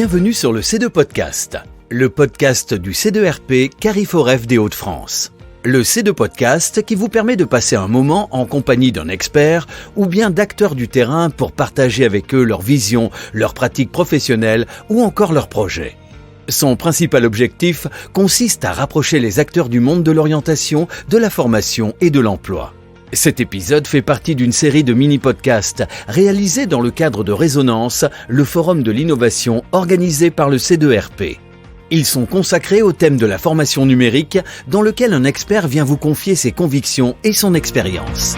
Bienvenue sur le C2 Podcast, le podcast du C2RP Carrefour des Hauts-de-France. Le C2 Podcast qui vous permet de passer un moment en compagnie d'un expert ou bien d'acteurs du terrain pour partager avec eux leur vision, leurs pratiques professionnelles ou encore leurs projets. Son principal objectif consiste à rapprocher les acteurs du monde de l'orientation, de la formation et de l'emploi. Cet épisode fait partie d'une série de mini-podcasts réalisés dans le cadre de Résonance, le forum de l'innovation organisé par le C2RP. Ils sont consacrés au thème de la formation numérique, dans lequel un expert vient vous confier ses convictions et son expérience.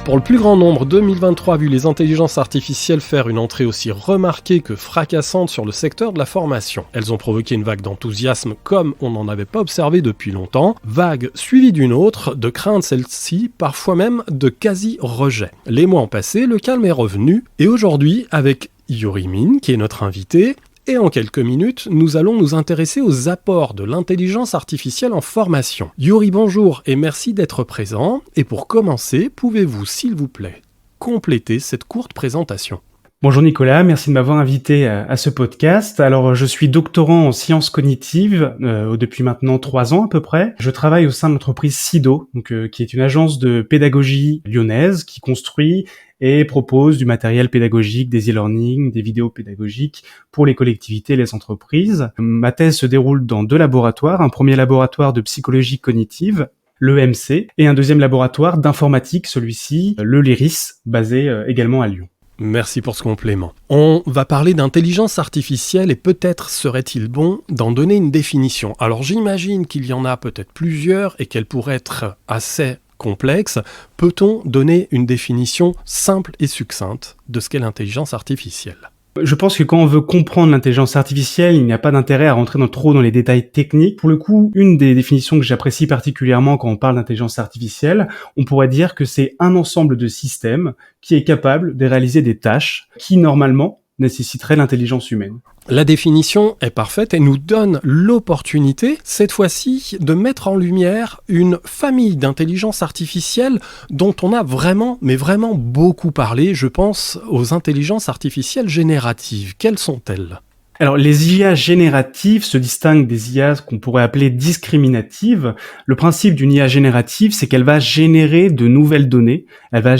Pour le plus grand nombre, 2023 a vu les intelligences artificielles faire une entrée aussi remarquée que fracassante sur le secteur de la formation. Elles ont provoqué une vague d'enthousiasme comme on n'en avait pas observé depuis longtemps, vague suivie d'une autre, de crainte celle-ci, parfois même de quasi-rejet. Les mois ont passé, le calme est revenu, et aujourd'hui, avec Yuri Min, qui est notre invité, et en quelques minutes, nous allons nous intéresser aux apports de l'intelligence artificielle en formation. Yuri, bonjour et merci d'être présent. Et pour commencer, pouvez-vous, s'il vous plaît, compléter cette courte présentation ? Bonjour Nicolas, merci de m'avoir invité à ce podcast. Alors, je suis doctorant en sciences cognitives depuis maintenant 3 ans à peu près. Je travaille au sein de l'entreprise SIDO, qui est une agence de pédagogie lyonnaise qui construit et propose du matériel pédagogique, des e-learning, des vidéos pédagogiques pour les collectivités et les entreprises. Ma thèse se déroule dans 2 laboratoires. Un premier laboratoire de psychologie cognitive, l'EMC, et un deuxième laboratoire d'informatique, celui-ci, le LIRIS, basé également à Lyon. Merci pour ce complément. On va parler d'intelligence artificielle et peut-être serait-il bon d'en donner une définition. Alors j'imagine qu'il y en a peut-être plusieurs et qu'elles pourraient être assez complexes. Peut-on donner une définition simple et succincte de ce qu'est l'intelligence artificielle ? Je pense que quand on veut comprendre l'intelligence artificielle, il n'y a pas d'intérêt à rentrer trop dans les détails techniques. Pour le coup, une des définitions que j'apprécie particulièrement quand on parle d'intelligence artificielle, on pourrait dire que c'est un ensemble de systèmes qui est capable de réaliser des tâches qui, normalement, nécessiteraient l'intelligence humaine. La définition est parfaite et nous donne l'opportunité, cette fois-ci, de mettre en lumière une famille d'intelligence artificielle dont on a vraiment, mais vraiment beaucoup parlé. Je pense aux intelligences artificielles génératives. Quelles sont-elles ? Alors, les IA génératives se distinguent des IA qu'on pourrait appeler discriminatives. Le principe d'une IA générative, c'est qu'elle va générer de nouvelles données. Elle va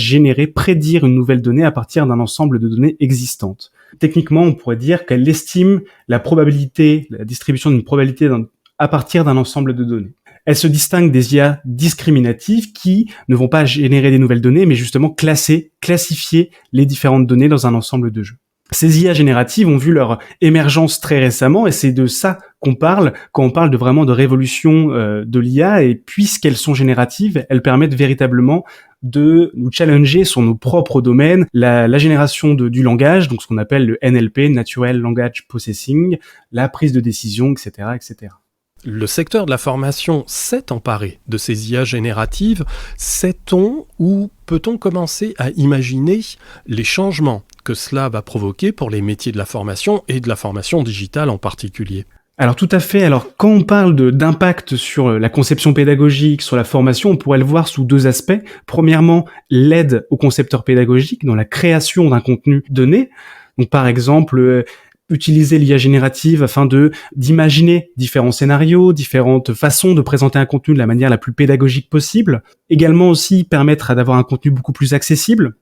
prédire une nouvelle donnée à partir d'un ensemble de données existantes. Techniquement, on pourrait dire qu'elle estime la distribution d'une probabilité à partir d'un ensemble de données. Elle se distingue des IA discriminatives qui ne vont pas générer des nouvelles données, mais justement classifier les différentes données dans un ensemble de jeux. Ces IA génératives ont vu leur émergence très récemment et c'est de ça qu'on parle quand on parle de révolution de l'IA, et puisqu'elles sont génératives, elles permettent véritablement de nous challenger sur nos propres domaines, la génération du langage, donc ce qu'on appelle le NLP, Natural Language Processing, la prise de décision, etc., etc. Le secteur de la formation s'est emparé de ces IA génératives. Sait-on ou peut-on commencer à imaginer les changements que cela va provoquer pour les métiers de la formation et de la formation digitale en particulier ? Alors tout à fait. Alors quand on parle d'impact sur la conception pédagogique, sur la formation, on pourrait le voir sous 2 aspects. Premièrement, l'aide aux concepteurs pédagogiques dans la création d'un contenu donné. Donc par exemple, utiliser l'IA générative afin d'imaginer différents scénarios, différentes façons de présenter un contenu de la manière la plus pédagogique possible. Également aussi permettre d'avoir un contenu beaucoup plus accessible.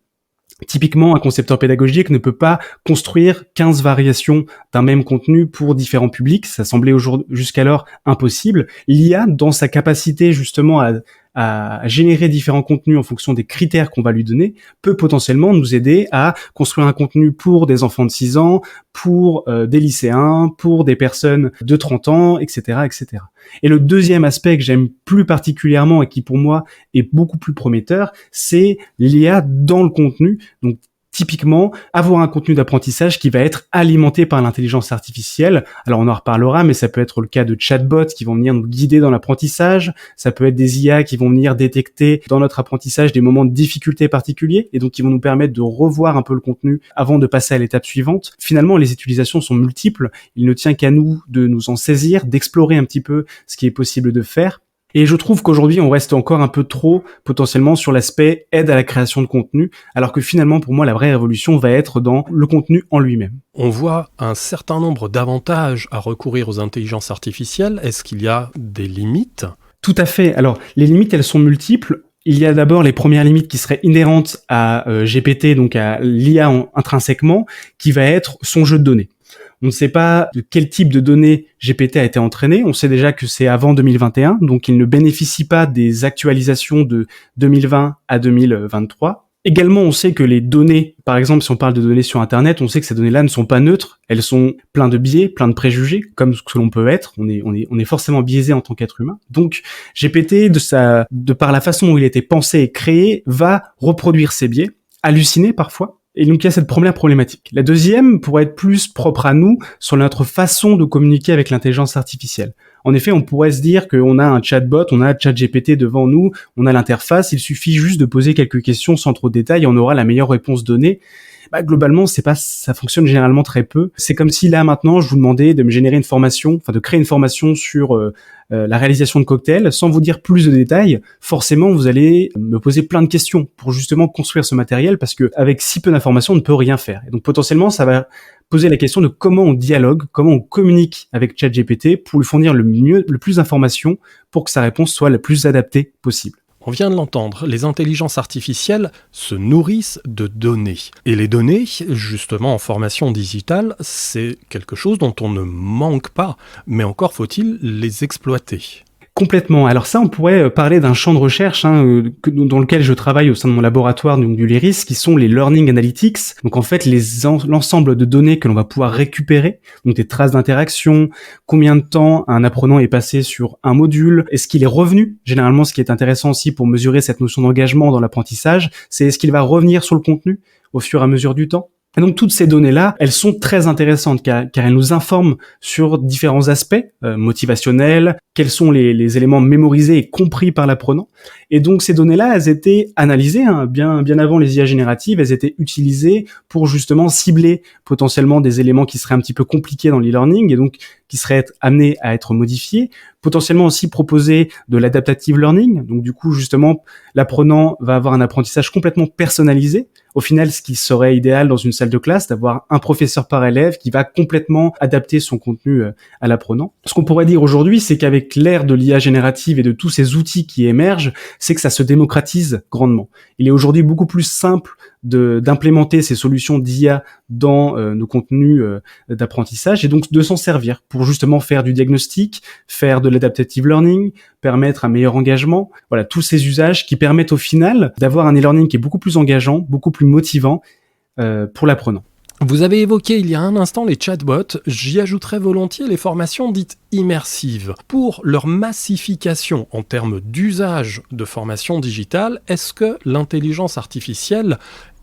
Typiquement, un concepteur pédagogique ne peut pas construire 15 variations d'un même contenu pour différents publics. Ça semblait jusqu'alors impossible. L'IA, dans sa capacité justement à générer différents contenus en fonction des critères qu'on va lui donner, peut potentiellement nous aider à construire un contenu pour des enfants de 6 ans, pour des lycéens, pour des personnes de 30 ans, etc., etc. Et le deuxième aspect que j'aime plus particulièrement et qui pour moi est beaucoup plus prometteur, c'est l'IA dans le contenu. Donc typiquement, avoir un contenu d'apprentissage qui va être alimenté par l'intelligence artificielle. Alors on en reparlera, mais ça peut être le cas de chatbots qui vont venir nous guider dans l'apprentissage. Ça peut être des IA qui vont venir détecter dans notre apprentissage des moments de difficulté particuliers et donc qui vont nous permettre de revoir un peu le contenu avant de passer à l'étape suivante. Finalement, les utilisations sont multiples. Il ne tient qu'à nous de nous en saisir, d'explorer un petit peu ce qui est possible de faire. Et je trouve qu'aujourd'hui, on reste encore un peu trop potentiellement sur l'aspect aide à la création de contenu, alors que finalement, pour moi, la vraie révolution va être dans le contenu en lui-même. On voit un certain nombre d'avantages à recourir aux intelligences artificielles. Est-ce qu'il y a des limites ? Tout à fait. Alors, les limites, elles sont multiples. Il y a d'abord les premières limites qui seraient inhérentes à GPT, donc à l'IA intrinsèquement, qui va être son jeu de données. On ne sait pas de quel type de données GPT a été entraîné. On sait déjà que c'est avant 2021, donc il ne bénéficie pas des actualisations de 2020 à 2023. Également, on sait que les données, par exemple, si on parle de données sur Internet, on sait que ces données-là ne sont pas neutres. Elles sont pleines de biais, plein de préjugés, comme ce que l'on peut être. On est forcément biaisé en tant qu'être humain. Donc, GPT, de par la façon dont il a été pensé et créé, va reproduire ces biais, halluciner parfois. Et donc, il y a cette première problématique. La deuxième pourrait être plus propre à nous sur notre façon de communiquer avec l'intelligence artificielle. En effet, on pourrait se dire qu'on a un chatbot, on a ChatGPT devant nous, on a l'interface, il suffit juste de poser quelques questions sans trop de détails et on aura la meilleure réponse donnée. Globalement, ça fonctionne généralement très peu. C'est comme si là, maintenant, je vous demandais de me générer une formation, de créer une formation sur la réalisation de cocktails, sans vous dire plus de détails. Forcément, vous allez me poser plein de questions pour justement construire ce matériel, parce que avec si peu d'informations, on ne peut rien faire. Et donc, potentiellement, ça va poser la question de comment on dialogue, comment on communique avec ChatGPT pour lui fournir le plus d'informations pour que sa réponse soit la plus adaptée possible. On vient de l'entendre, les intelligences artificielles se nourrissent de données. Et les données, justement en formation digitale, c'est quelque chose dont on ne manque pas, mais encore faut-il les exploiter. Complètement. Alors ça, on pourrait parler d'un champ de recherche dans lequel je travaille au sein de mon laboratoire du LIRIS, qui sont les Learning Analytics. Donc en fait, l'ensemble de données que l'on va pouvoir récupérer, donc des traces d'interaction, combien de temps un apprenant est passé sur un module, est-ce qu'il est revenu. Généralement, ce qui est intéressant aussi pour mesurer cette notion d'engagement dans l'apprentissage, c'est est-ce qu'il va revenir sur le contenu au fur et à mesure du temps. Et donc toutes ces données-là, elles sont très intéressantes car elles nous informent sur différents aspects motivationnels, quels sont les éléments mémorisés et compris par l'apprenant. Et donc ces données-là, elles étaient analysées bien avant les IA génératives, elles étaient utilisées pour justement cibler potentiellement des éléments qui seraient un petit peu compliqués dans l'e-learning et donc qui seraient amenés à être modifiés, potentiellement aussi proposer de l'adaptative learning. Donc du coup, justement, l'apprenant va avoir un apprentissage complètement personnalisé. Au final, ce qui serait idéal dans une salle de classe, d'avoir un professeur par élève qui va complètement adapter son contenu à l'apprenant. Ce qu'on pourrait dire aujourd'hui, c'est qu'avec l'ère de l'IA générative et de tous ces outils qui émergent, c'est que ça se démocratise grandement. Il est aujourd'hui beaucoup plus simple d'implémenter ces solutions d'IA dans nos contenus d'apprentissage et donc de s'en servir pour justement faire du diagnostic, faire de l'adaptative learning, permettre un meilleur engagement. Voilà, tous ces usages qui permettent au final d'avoir un e-learning qui est beaucoup plus engageant, beaucoup plus motivant pour l'apprenant. Vous avez évoqué il y a un instant les chatbots, j'y ajouterais volontiers les formations dites immersives. Pour leur massification en termes d'usage de formation digitale, est-ce que l'intelligence artificielle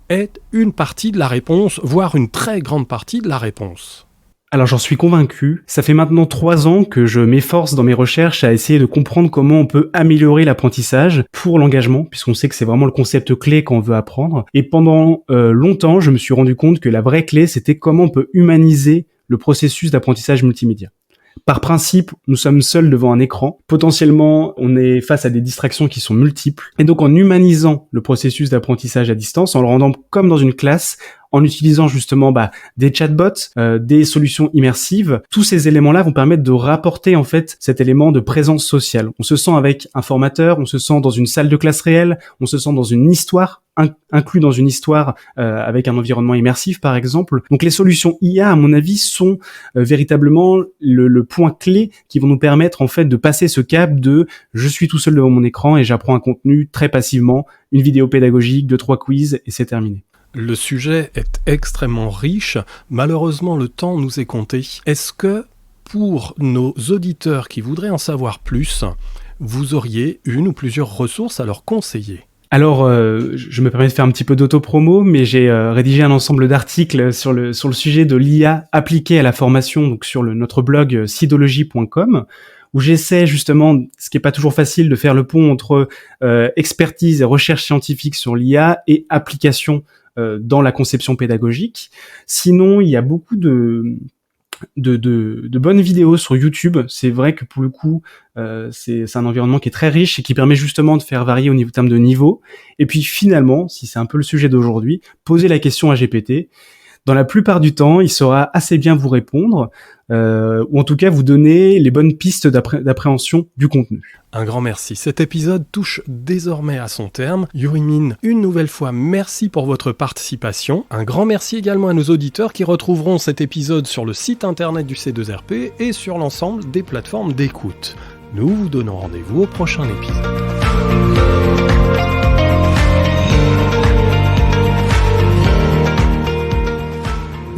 est une partie de la réponse, voire une très grande partie de la réponse ? Alors j'en suis convaincu. Ça fait maintenant 3 ans que je m'efforce dans mes recherches à essayer de comprendre comment on peut améliorer l'apprentissage pour l'engagement, puisqu'on sait que c'est vraiment le concept clé quand on veut apprendre. Et pendant longtemps, je me suis rendu compte que la vraie clé, c'était comment on peut humaniser le processus d'apprentissage multimédia. Par principe, nous sommes seuls devant un écran. Potentiellement, on est face à des distractions qui sont multiples. Et donc, en humanisant le processus d'apprentissage à distance, en le rendant comme dans une classe, en utilisant justement des chatbots, des solutions immersives, tous ces éléments-là vont permettre de rapporter en fait cet élément de présence sociale. On se sent avec un formateur, on se sent dans une salle de classe réelle, on se sent dans une histoire, inclus dans une histoire avec un environnement immersif par exemple. Donc les solutions IA à mon avis sont véritablement le point clé qui vont nous permettre en fait de passer ce cap de je suis tout seul devant mon écran et j'apprends un contenu très passivement, une vidéo pédagogique, 2-3 quiz et c'est terminé. Le sujet est extrêmement riche, malheureusement le temps nous est compté. Est-ce que pour nos auditeurs qui voudraient en savoir plus, vous auriez une ou plusieurs ressources à leur conseiller ? Alors, je me permets de faire un petit peu d'auto-promo, mais j'ai rédigé un ensemble d'articles sur le sujet de l'IA appliquée à la formation, donc sur notre blog sidology.com, où j'essaie justement, ce qui est pas toujours facile, de faire le pont entre expertise et recherche scientifique sur l'IA et application dans la conception pédagogique. Sinon, il y a beaucoup de de bonnes vidéos sur YouTube. C'est vrai que pour le coup, c'est un environnement qui est très riche et qui permet justement de faire varier au terme de niveau. Et puis finalement, si c'est un peu le sujet d'aujourd'hui, poser la question à GPT. Dans la plupart du temps, il saura assez bien vous répondre, ou en tout cas vous donner les bonnes pistes d'appréhension du contenu. Un grand merci. Cet épisode touche désormais à son terme. Yurimin, une nouvelle fois, merci pour votre participation. Un grand merci également à nos auditeurs qui retrouveront cet épisode sur le site internet du C2RP et sur l'ensemble des plateformes d'écoute. Nous vous donnons rendez-vous au prochain épisode.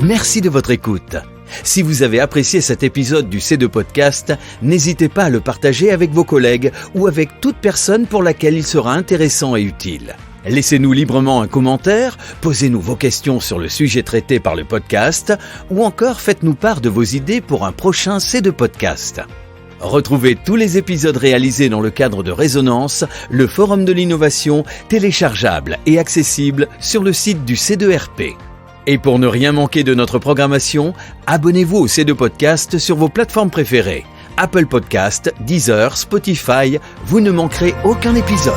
Merci de votre écoute. Si vous avez apprécié cet épisode du C2 Podcast, n'hésitez pas à le partager avec vos collègues ou avec toute personne pour laquelle il sera intéressant et utile. Laissez-nous librement un commentaire, posez-nous vos questions sur le sujet traité par le podcast ou encore faites-nous part de vos idées pour un prochain C2 Podcast. Retrouvez tous les épisodes réalisés dans le cadre de Résonance, le forum de l'innovation, téléchargeable et accessible sur le site du C2RP. Et pour ne rien manquer de notre programmation, abonnez-vous au C2 Podcast sur vos plateformes préférées. Apple Podcast, Deezer, Spotify, vous ne manquerez aucun épisode.